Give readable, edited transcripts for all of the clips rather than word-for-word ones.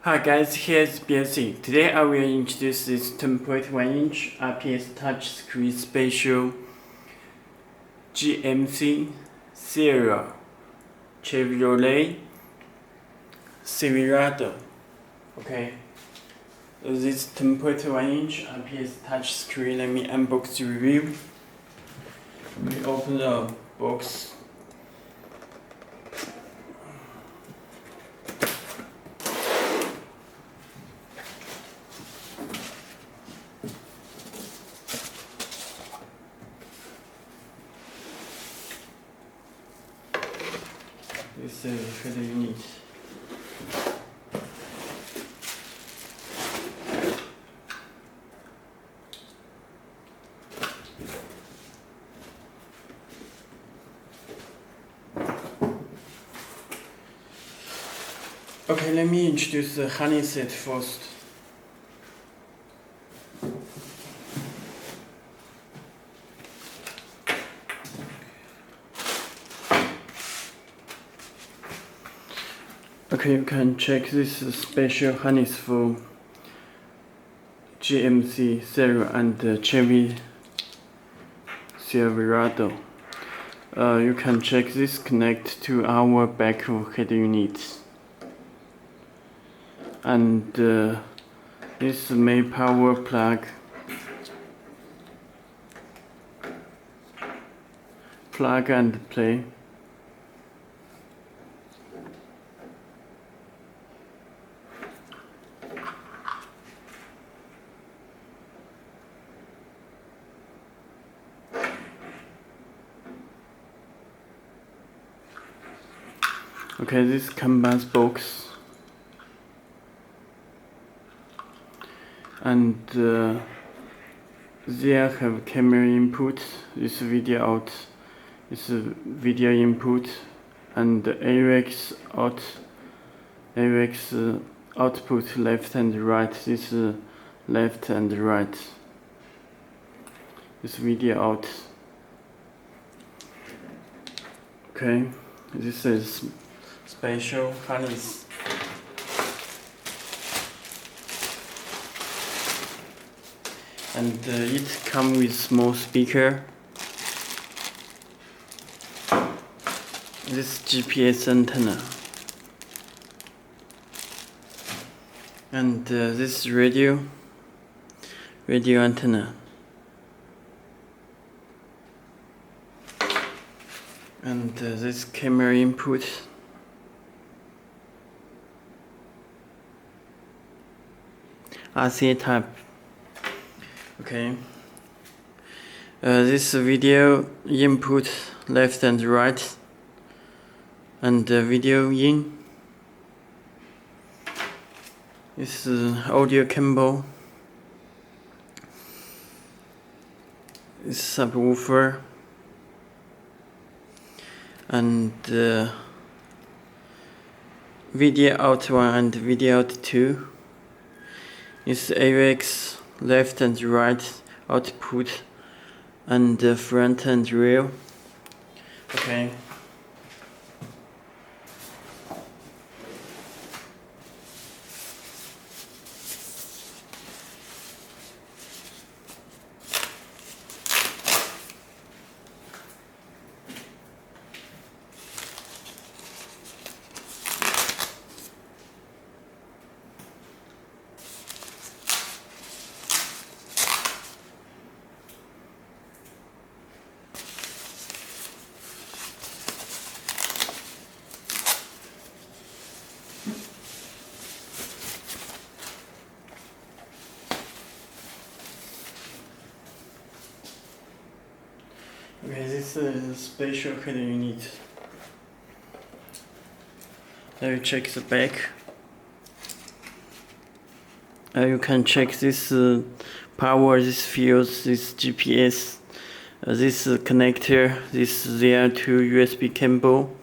Hi guys, here's Belsee. Today I will introduce this 10.1 inch IPS touchscreen special GMC serial Chevrolet Silverado. Okay, this 10.1 inch IPS touchscreen. Let me unbox the review. We open the box. This is header unit. Okay, let me introduce the honey set first. Okay, you can check this special harness for GMC serial and Chevy Silverado. You can check this connect to our back head unit. And this main power plug and play. Okay, this canvas box. And there have camera input, this video out, this video input, and AUX out, AUX output left and right, this left and right, this video out. Okay, this is special harness. And it comes with small speaker. This GPS antenna. And this radio antenna. And this camera input. RCA type. Okay. This video input left and right, and video in. This audio cable. This subwoofer, and video out 1 and video out 2. This AUX left and right output, and front and rear. Okay. Okay, this is a special header unit. Now you check the back. You can check this power, this fuse, this GPS, this connector, this there to USB cable,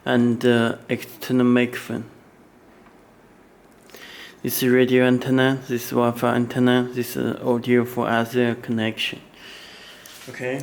and external microphone. This radio antenna, this Wi-Fi antenna, this audio for other connection. Okay.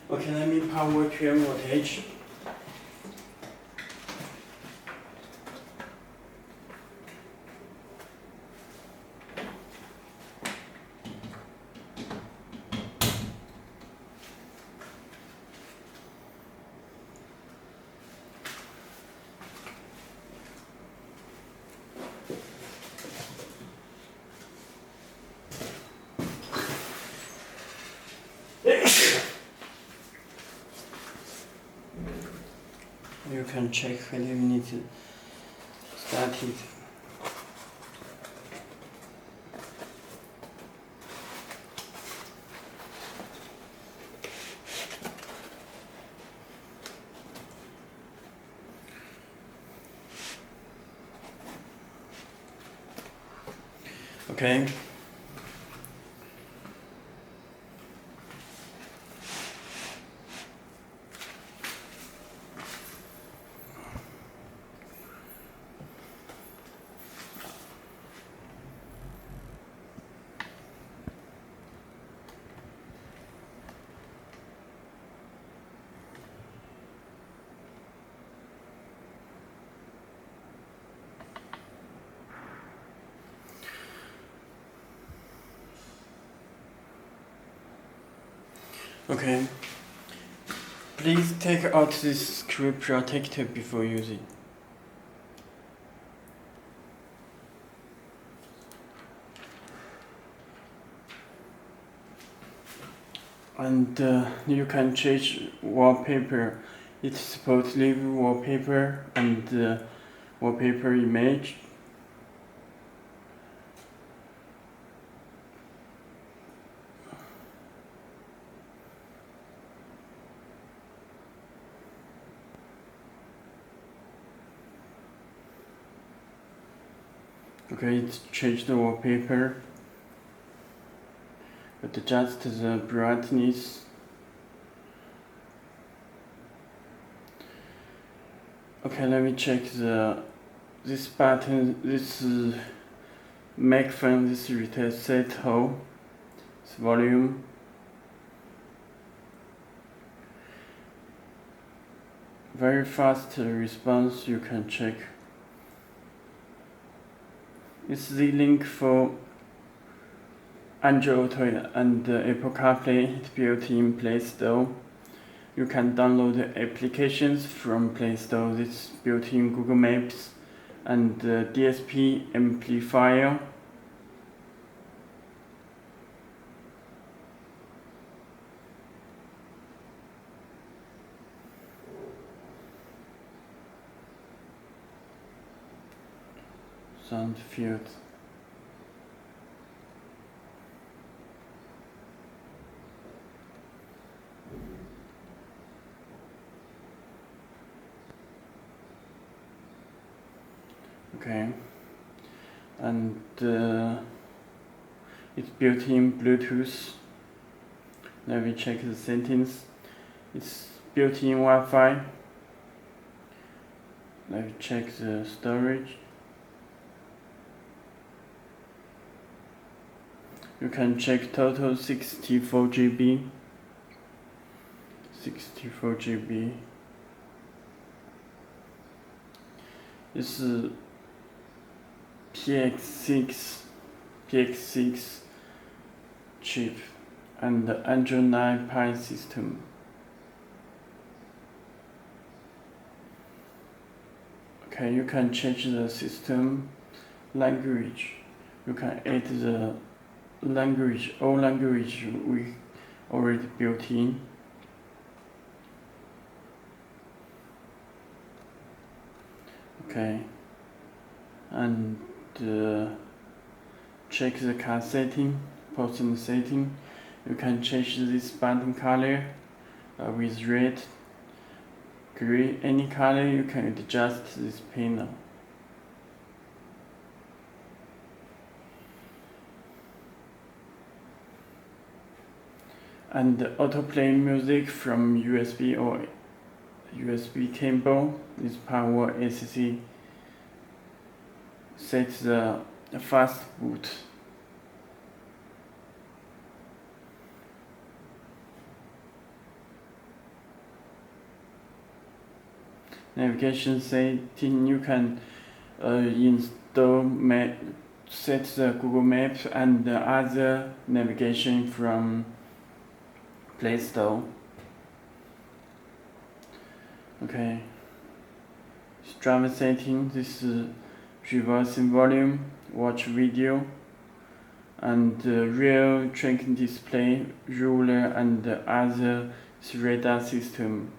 Okay, let me power 12 voltage. You can check whether you need to start it. Okay. Okay. Please take out this screw protector before using. And you can change wallpaper. It supports live wallpaper and wallpaper image. Okay, it's changed the wallpaper, but adjust the brightness. Okay, let me check this button, this microphone, this reset hole, this volume. Very fast response, you can check. It's the link for Android Auto and Apple CarPlay. It's built in Play Store. You can download applications from Play Store. It's built in Google Maps and DSP amplifier. Sound field. Okay, and it's built in Bluetooth. Let me check the settings. It's built in Wi-Fi. Let me check the storage. You can check total 64 GB. 64 GB. This is PX6 chip and the Android 9 Pie system. Okay, you can change the system language. You can add the language, all language we already built in. Okay, and check the car setting, person setting. You can change this button color with red, gray, any color. You can adjust this panel. And autoplay music from USB or USB cable. This power ACC sets the fast boot. navigation setting, you can install map, set the Google Map and the other navigation from Play Store. Okay. Driver setting, this is reversing volume, watch video, and rear track display, ruler, and other radar system.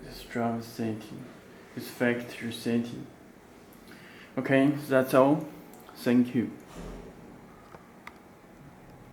This driver setting is factory setting. Okay, that's all. Thank you.